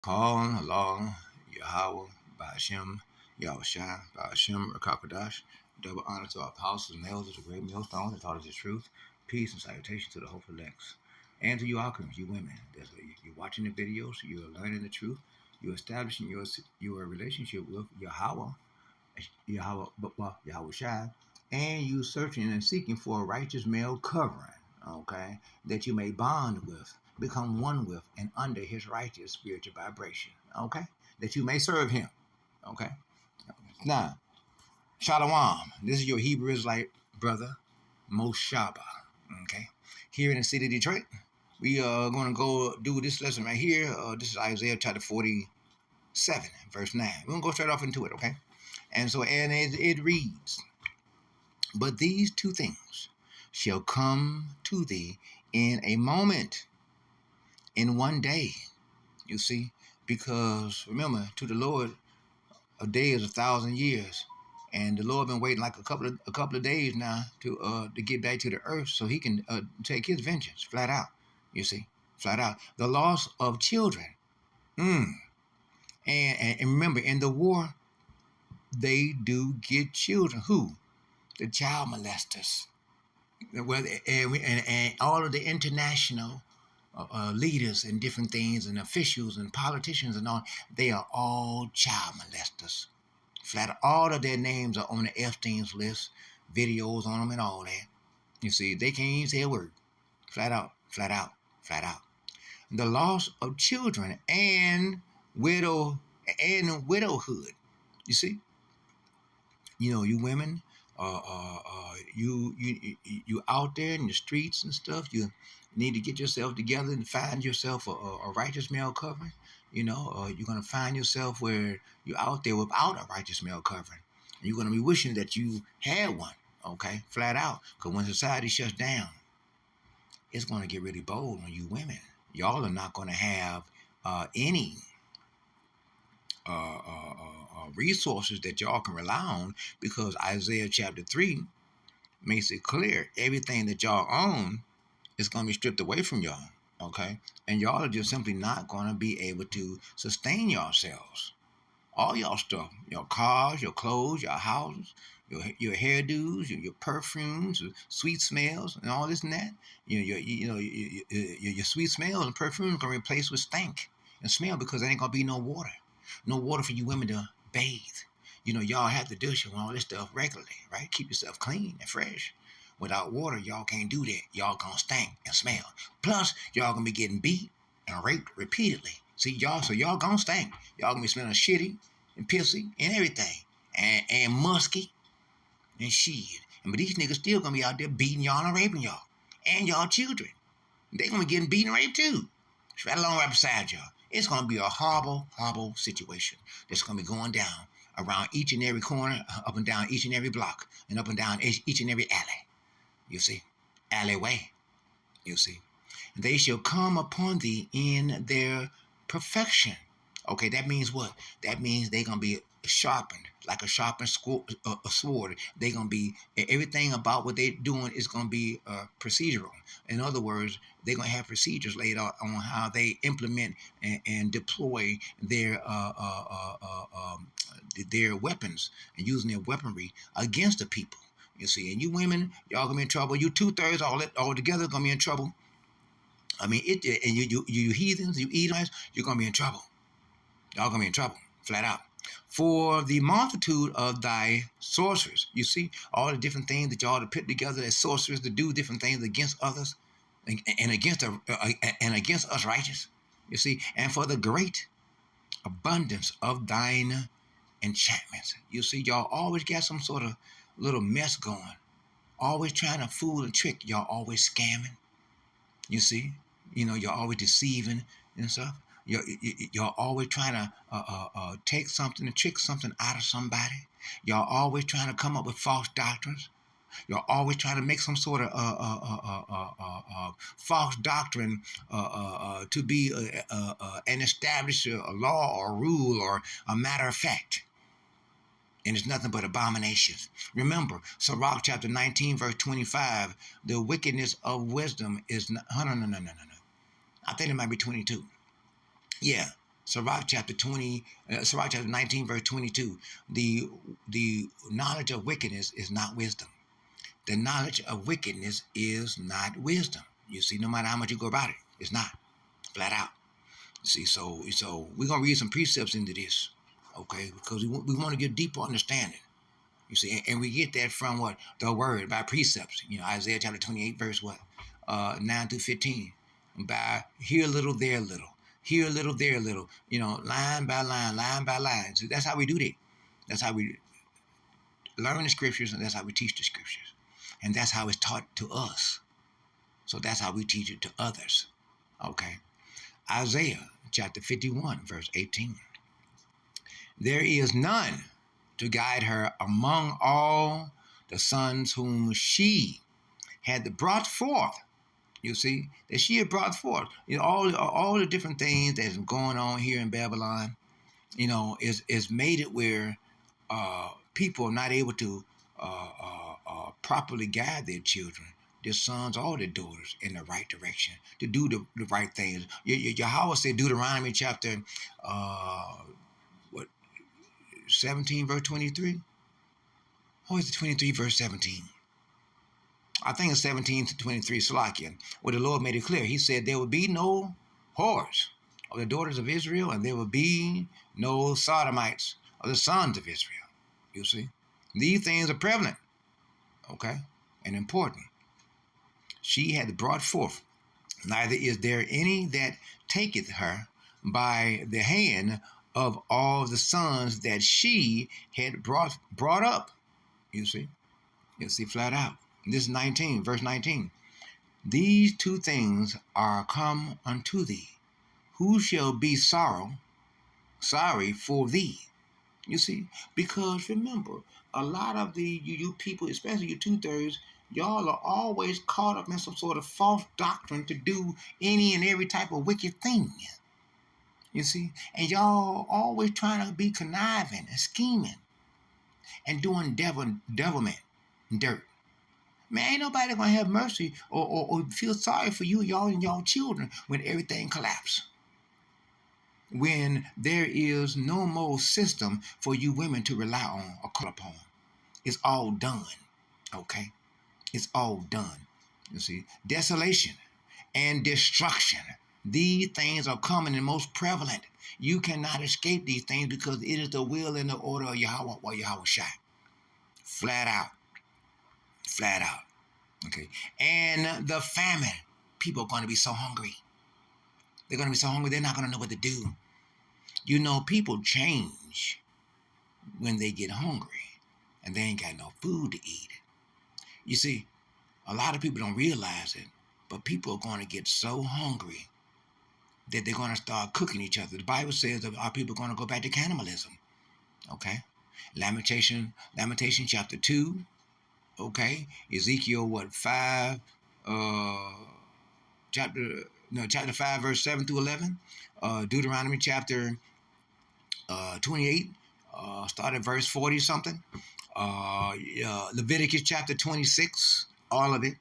Calling along Yahweh, Ba'ashem, Yahushua, Ba'ashem, Rakakadash. Double honor to our apostles and elders, the great millstone that taught us the truth. Peace and salutation to the hopeful elects. And to you alchemists, you women. You're watching the videos, you're learning the truth, you're establishing your relationship with Yahweh, Yahweh Shai, and you searching and seeking for a righteous male covering, okay, that you may bond with, become one with, and under his righteous spiritual vibration, okay, that you may serve him, okay. Now, Shalom. This is your Hebrew Israelite brother, Moshaba, okay. Here in the city of Detroit, we are going to go do this lesson right here. This is Isaiah chapter 47, verse 9. We're going to go straight off into it, okay. And so, and it reads, but these two things shall come to thee in a moment, in one day. You see, because remember, to the Lord, a day is 1,000 years, and the Lord been waiting like a couple of days now to get back to the earth so He can take His vengeance flat out. You see, flat out. The loss of children, and remember, in the war, they do get children. Who? The child molesters. Well, and all of the international leaders and different things and officials and politicians and all, they are all child molesters. Flat, all of their names are on the Epstein's list, videos on them and all that. You see, they can't even say a word. Flat out, flat out, flat out. The loss of children and widowhood. You see, you women, you out there in the streets and stuff. You need to get yourself together and find yourself a righteous male covering. You're gonna find yourself where you're out there without a righteous male covering. And you're gonna be wishing that you had one. Okay, flat out. Because when society shuts down, it's gonna get really bold on you women. Y'all are not gonna have any resources that y'all can rely on, because Isaiah chapter 3 makes it clear everything that y'all own is going to be stripped away from y'all, okay? And y'all are just simply not going to be able to sustain yourselves. All y'all stuff, your cars, your clothes, your houses, your hairdos, your perfumes, your sweet smells, and all this and that. Your sweet smells and perfumes going to replace with stank and smell, because there ain't going to be no water. No water for you women to bathe. Y'all have to douche and all this stuff regularly, right? Keep yourself clean and fresh. Without water, y'all can't do that. Y'all gonna stink and smell. Plus, y'all gonna be getting beat and raped repeatedly. See, y'all gonna stink. Y'all gonna be smelling shitty and pissy and everything. And musky and shit. But these niggas still gonna be out there beating y'all and raping y'all. And y'all children. They gonna be getting beaten and raped too. It's right along right beside y'all. It's going to be a horrible, horrible situation that's going to be going down around each and every corner, up and down each and every block, and up and down each and every alley. You see? Alleyway. You see? They shall come upon thee in their perfection. Okay, that means what? That means they're going to be sharpened like a sharpened sword. They're going to be, everything about what they're doing is going to be procedural. In other words, they're going to have procedures laid out on how they implement and deploy their weapons and using their weaponry against the people. You see, and you women, y'all gonna be in trouble. You 2/3 all together gonna be in trouble. I mean, and you heathens, you Edomites, you're gonna be in trouble. Y'all gonna be in trouble, flat out. For the multitude of thy sorcerers, you see, all the different things that y'all to put together as sorcerers to do different things against others, and against us righteous. You see, and for the great abundance of thine enchantments. You see, y'all always got some sort of little mess going. Always trying to fool and trick. Y'all always scamming. You see, you're always deceiving and stuff. You're always trying to take something and trick something out of somebody. Y'all always trying to come up with false doctrines. You're always trying to make some sort of false doctrine to be and establish a law or a rule or a matter of fact. And it's nothing but abominations. Remember, Sirach chapter 19, verse 25, the wickedness of wisdom is not, no. I think it might be 22. Yeah, Sirach chapter 20, Sirach chapter 19, verse 22. The knowledge of wickedness is not wisdom. The knowledge of wickedness is not wisdom. You see, no matter how much you go about it, it's not. Flat out. See, so we're gonna read some precepts into this, okay? Because we want to get deeper understanding. You see, and we get that from what the word by precepts. You know, Isaiah chapter 28, verse what, 9 through 15. By here a little, there a little, here a little, there a little. You know, line by line, line by line. So that's how we do that. That's how we learn the scriptures, and that's how we teach the scriptures, and that's how it's taught to us. So that's how we teach it to others. Okay. Isaiah chapter 51, verse 18. There is none to guide her among all the sons whom she had brought forth. You see, that she had brought forth. You know, all the different things that's going on here in Babylon, you know, is made it where people are not able to properly guide their children, their sons or their daughters, in the right direction, to do the right things. Yahweh said, Deuteronomy chapter what 17 verse 23. Or is it 23 verse 17? I think it's 17 to 23, Salakia, where the Lord made it clear. He said there would be no whores of the daughters of Israel, and there would be no sodomites of the sons of Israel. You see, these things are prevalent, okay, and important. She had brought forth, neither is there any that taketh her by the hand of all the sons that she had brought up. You see, flat out. This is 19, verse 19. These two things are come unto thee. Who shall be sorry for thee? You see, because remember, a lot of you people, especially you 2/3, y'all are always caught up in some sort of false doctrine to do any and every type of wicked thing. You see, and y'all always trying to be conniving and scheming and doing devilment and dirt. Man, ain't nobody gonna have mercy or feel sorry for you, y'all, and y'all children when everything collapses. When there is no more system for you women to rely on or call upon. It's all done. Okay? It's all done. You see, desolation and destruction. These things are coming and most prevalent. You cannot escape these things because it is the will and the order of Yahweh or Yahweh Shai. Flat out. Flat out. Okay. And the famine. People are going to be so hungry. They're going to be so hungry, they're not going to know what to do. You know, people change when they get hungry and they ain't got no food to eat. You see, a lot of people don't realize it, but people are going to get so hungry that they're going to start cooking each other. The Bible says that our people are going to go back to cannibalism. Okay? Lamentation chapter 2. Okay? Ezekiel 5, chapter 5, verse 7 through 11. Deuteronomy chapter 28, start at verse 40 something. Leviticus chapter 26, all of it.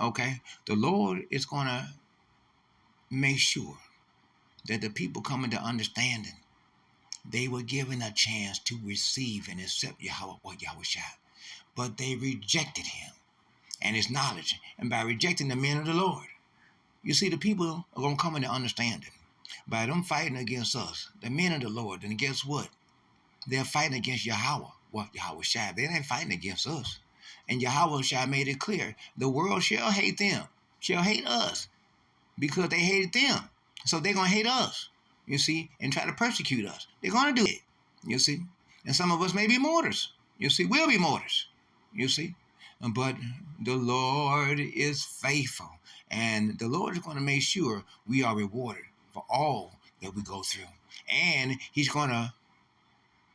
Okay? The Lord is going to make sure that the people come into understanding. They were given a chance to receive and accept Yahweh or Yahweh Shai, but they rejected him and his knowledge, and by rejecting the men of the Lord. You see, the people are going to come into understanding by them fighting against us, the men of the Lord. And guess what? They're fighting against Yahweh, Yahweh Shai. They ain't fighting against us. And Yahweh Shai made it clear, the world shall hate them, shall hate us, because they hated them. So they're going to hate us, you see, and try to persecute us. They're going to do it, you see. And some of us may be martyrs, you see. We'll be martyrs, you see. But the Lord is faithful, and the Lord is going to make sure we are rewarded for all that we go through. And he's going to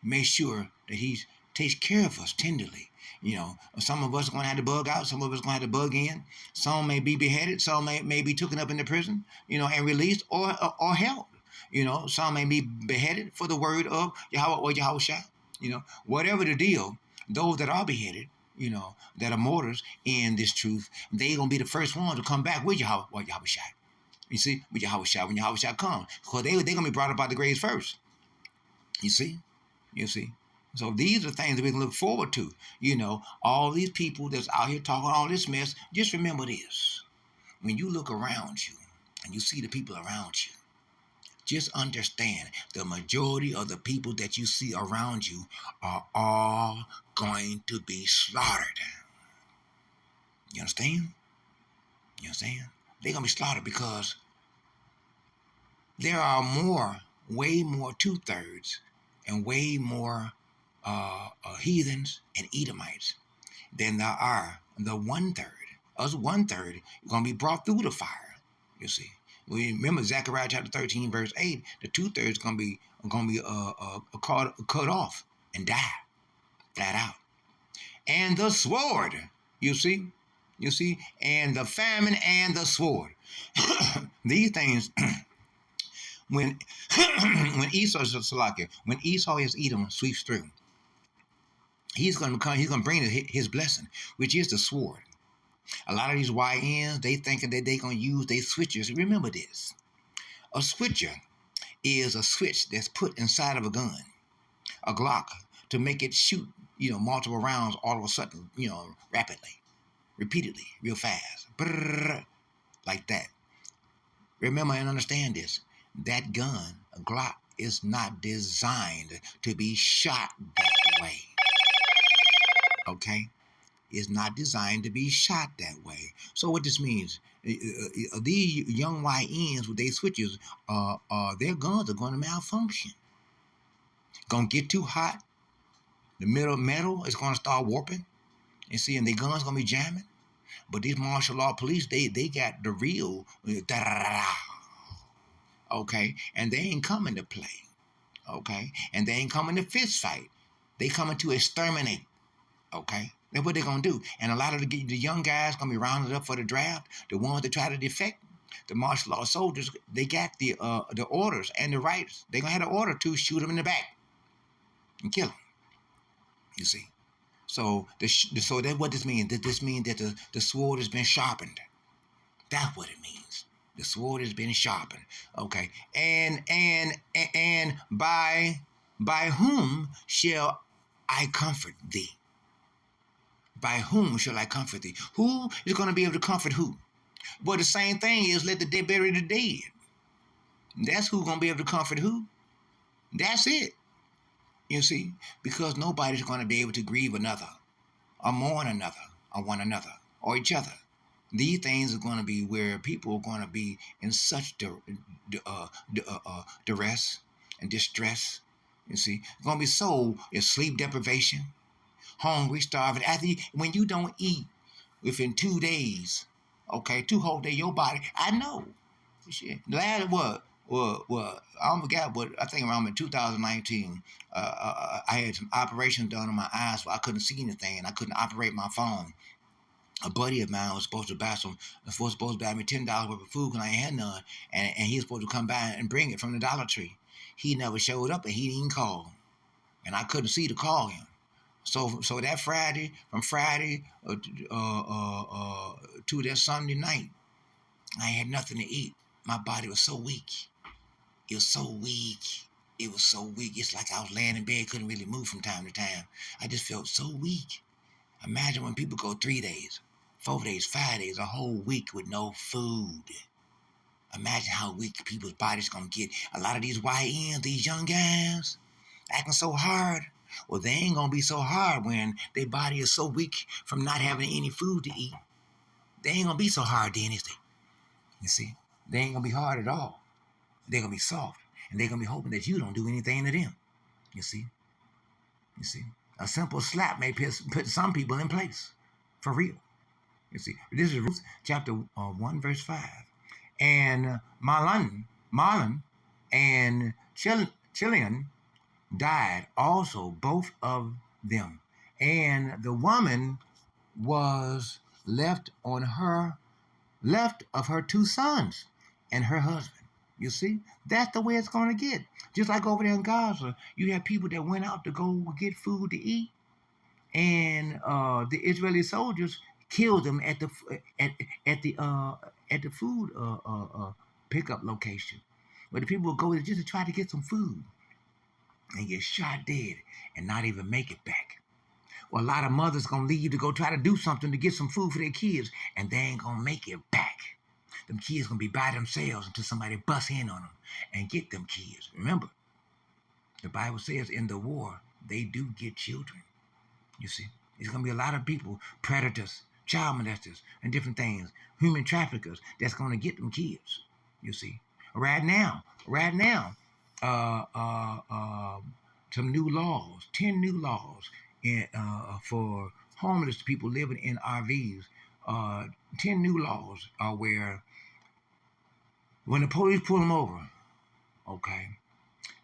make sure that he takes care of us tenderly. You know, some of us are going to have to bug out. Some of us are going to have to bug in. Some may be beheaded. Some may be taken up into prison, you know, and released or held. You know, some may be beheaded for the word of Yahweh or Yahweh Shai. You know, whatever the deal, those that are beheaded, you know, that are martyrs in this truth, they're going to be the first ones to come back with Yahweh or Yahweh Shai. You see, with Yahushua, when Yahushua comes, because they're going to be brought up out the graves first. You see, you see. So these are things that we can look forward to. You know, all these people that's out here talking all this mess. Just remember this: when you look around you and you see the people around you, just understand the majority of the people that you see around you are all going to be slaughtered. You understand? You understand? They're going to be slaughtered because there are way more two-thirds and way more heathens and Edomites than there are the one-third. Us one-third are going to be brought through the fire, you see. We remember Zechariah chapter 13, verse 8, the two-thirds going to be cut off and die, flat out. And the sword, you see, and the famine and the sword. These things, when when Esau his Edom sweeps through, he's going to bring his blessing, which is the sword. A lot of these YNs, they thinking that they're going to use their switches. Remember this: a switcher is a switch that's put inside of a gun, a Glock, to make it shoot, multiple rounds all of a sudden, rapidly, repeatedly, real fast, brrr, like that. Remember and understand this: that gun, a Glock, is not designed to be shot that way. Okay? It's not designed to be shot that way. So what this means, these young YNs with their switches, their guns are going to malfunction. Going to get too hot. The metal is going to start warping. You see, and their guns going to be jamming. But these martial law police, they got the real, okay? And they ain't coming to play, okay? And they ain't coming to fist fight. They coming to exterminate, okay? That's what they're going to do. And a lot of the young guys going to be rounded up for the draft. The ones that try to defect, the martial law soldiers, they got the orders and the rights. They're going to have the order to shoot them in the back and kill them, you see. So so that's what this means. This means that the sword has been sharpened. That's what it means. The sword has been sharpened. Okay. And by whom shall I comfort thee? By whom shall I comfort thee? Who is going to be able to comfort who? Well, the same thing is let the dead bury the dead. That's who's going to be able to comfort who. That's it. You see, because nobody's going to be able to grieve another, or mourn another, or one another, or each other. These things are going to be where people are going to be in such duress and distress. You see, it's going to be so sleep deprivation, hungry, starving. When you don't eat within 2 days, okay, 2 whole days, your body, I know. Shit. Last I forgot, but I think around in 2019, I had some operations done on my eyes, so I couldn't see anything, and I couldn't operate my phone. A buddy of mine was supposed to buy me $10 worth of food because I ain't had none, and he was supposed to come by and bring it from the Dollar Tree. He never showed up, and he didn't call, and I couldn't see to call him. So that Friday, from Friday to that Sunday night, I had nothing to eat. My body was so weak. It was so weak. It was so weak. It's like I was laying in bed, couldn't really move from time to time. I just felt so weak. Imagine when people go 3 days, 4 days, 5 days, a whole week with no food. Imagine how weak people's bodies gonna get. A lot of these YNs, these young guys, acting so hard. Well, they ain't gonna be so hard when their body is so weak from not having any food to eat. They ain't gonna be so hard then, is they? You see? They ain't gonna be hard at all. They're gonna be soft. And they're gonna be hoping that you don't do anything to them. You see? You see? A simple slap may put some people in place. For real. You see? This is Ruth chapter 1, verse 5. And Marlon and Chilion died also, both of them. And the woman was left of her 2 sons and her husband. You see, that's the way it's going to get. Just like over there in Gaza, you have people that went out to go get food to eat, and the Israeli soldiers killed them at the food pickup location where the people will go just to try to get some food and get shot dead and not even make it back. Or a lot of mothers gonna leave to go try to do something to get some food for their kids, and they ain't gonna make it back. Them kids gonna be by themselves until somebody busts in on them and get them kids. Remember, the Bible says in the war, they do get children. You see, there's gonna be a lot of people, predators, child molesters, and different things, human traffickers, that's gonna get them kids. You see, right now, uh, uh, uh, some new laws, 10 new laws for homeless people living in RVs. Uh, 10 new laws are where when the police pull them over, okay,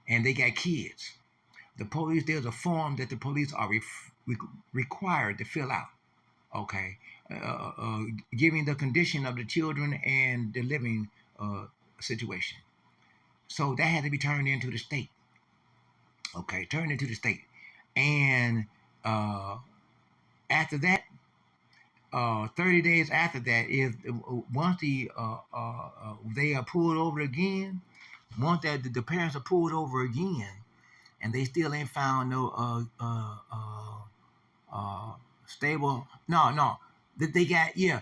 and they got kids, the police, there's a form that the police are required to fill out, okay, giving the condition of the children and the living situation. So that had to be turned into the state, okay, turned into the state. And uh, after that, 30 days after that, if once they are pulled over again, once that the parents are pulled over again, and they still ain't found no stable. No, they got yeah.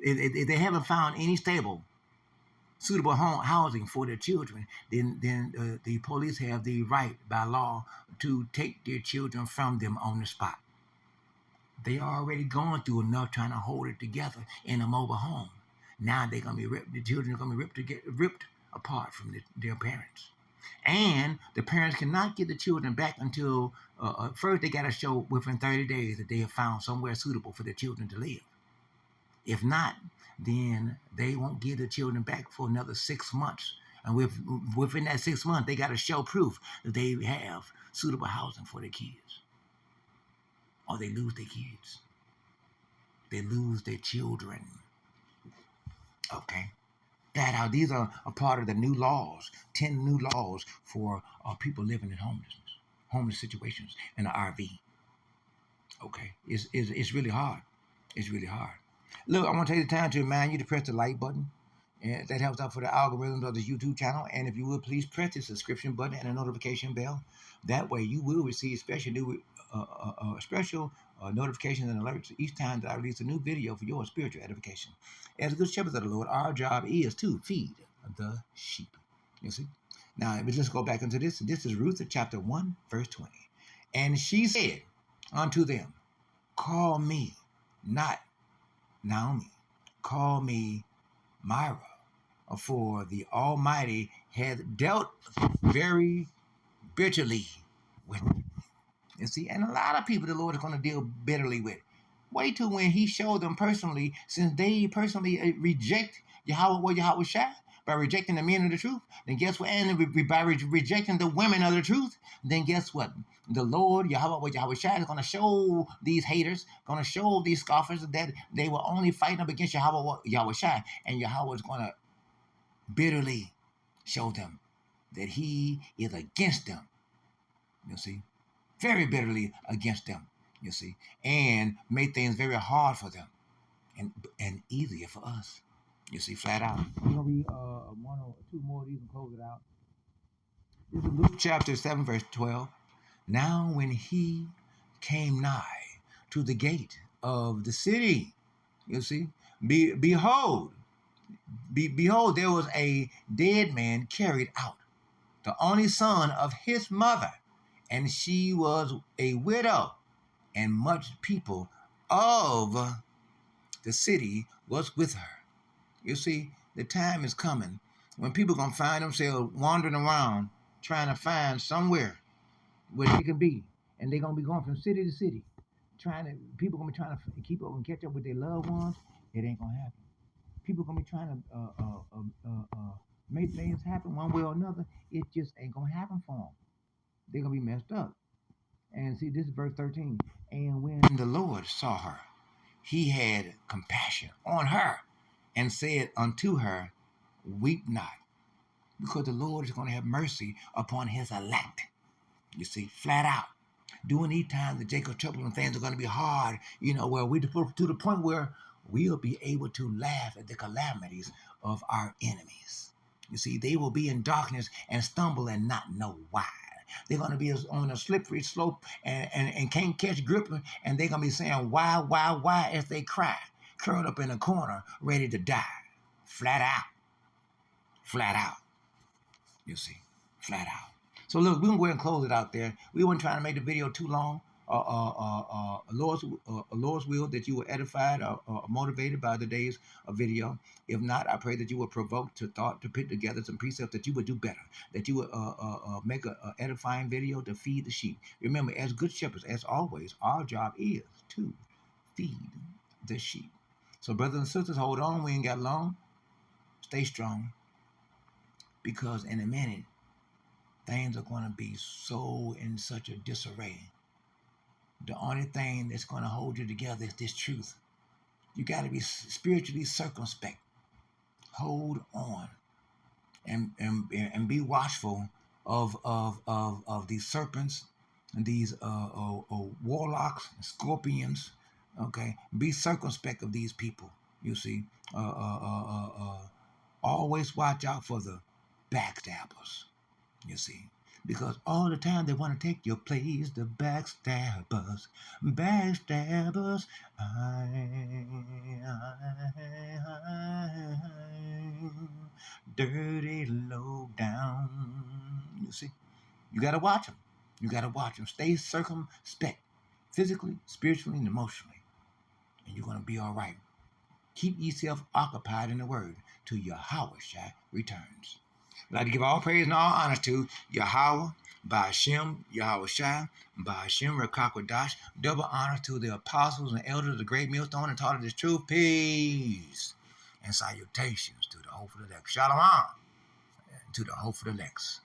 If they haven't found any stable, suitable housing for their children, then the police have the right by law to take their children from them on the spot. They already gone through enough trying to hold it together in a mobile home. Now they're gonna be ripped. The children are gonna be ripped apart from their parents, and the parents cannot get the children back until first they got to show within 30 days that they have found somewhere suitable for their children to live. If not, then they won't give the children back for another 6 months. And within that 6 months, they got to show proof that they have suitable housing for their kids, or they lose their kids. They lose their children. Okay. That how these are a part of the new laws, 10 new laws for people living in homeless situations in an RV. Okay, it's really hard. It's really hard. Look, I want to take the time to remind you to press the like button. And that helps out for the algorithms of this YouTube channel. And if you would, please press the subscription button and the notification bell. That way, you will receive special notifications and alerts each time that I release a new video for your spiritual edification. As good shepherds of the Lord, our job is to feed the sheep. You see? Now, let's go back into this. This is Ruth chapter 1, verse 20. And she said unto them, call me not Naomi, call me Myra, for the Almighty hath dealt very bitterly with me. You see, and a lot of people the Lord is going to deal bitterly with. Wait till when He showed them personally, since they personally reject Yahweh Shai, by rejecting the men of the truth, then guess what? And by rejecting the women of the truth, then guess what? The Lord, Yahweh Shai, is going to show these haters, going to show these scoffers that they were only fighting up against Yahweh Shai, and Yahweh is going to bitterly show them that He is against them. You see, very bitterly against them. You see, and make things very hard for them, and easier for us. You see, flat out. I'm gonna read one or two more of these and close it out. This is Luke chapter 7, verse 12. Now when he came nigh to the gate of the city, you see, behold, there was a dead man carried out, the only son of his mother, and she was a widow, and much people of the city was with her. You see, the time is coming when people are going to find themselves wandering around trying to find somewhere where they can be. And they're going to be going from city to city. People are going to be trying to keep up and catch up with their loved ones. It ain't going to happen. People are going to be trying to make things happen one way or another. It just ain't going to happen for them. They're going to be messed up. And see, this is verse 13. And when the Lord saw her, He had compassion on her, and said unto her, weep not, because the Lord is going to have mercy upon His elect. You see, flat out. During these times, the Jacob trouble and things are going to be hard, where we to the point where we'll be able to laugh at the calamities of our enemies. You see, they will be in darkness and stumble and not know why. They're going to be on a slippery slope and can't catch grip, and they're going to be saying, why, as they cry, curled up in a corner, ready to die. Flat out. Flat out. You see, flat out. So look, we're going to go ahead and close it out there. We weren't trying to make the video too long. Lord's will that you were edified or motivated by today's video. If not, I pray that you were provoked to thought to put together some precepts that you would do better, that you would make an edifying video to feed the sheep. Remember, as good shepherds, as always, our job is to feed the sheep. So brothers and sisters, hold on. We ain't got long. Stay strong, because in a minute, things are going to be so in such a disarray. The only thing that's going to hold you together is this truth. You got to be spiritually circumspect. Hold on, and be watchful of these serpents and these warlocks, and scorpions. Okay, be circumspect of these people. You see, always watch out for the backstabbers. You see, because all the time they want to take your place, the backstabbers, backstabbers. Dirty low down. You see, you got to watch them. You got to watch them. Stay circumspect, physically, spiritually, and emotionally, and you're going to be all right. Keep yourself occupied in the Word till Yahweh returns. I'd like to give all praise and all honor to Yahweh, by Hashem, Yahweh Shai, by Hashem, Rekakwadash. Double honor to the apostles and elders of the great millstone and taught of this truth. Peace and salutations to the hope of the elect. Shalom to the hope of the elect.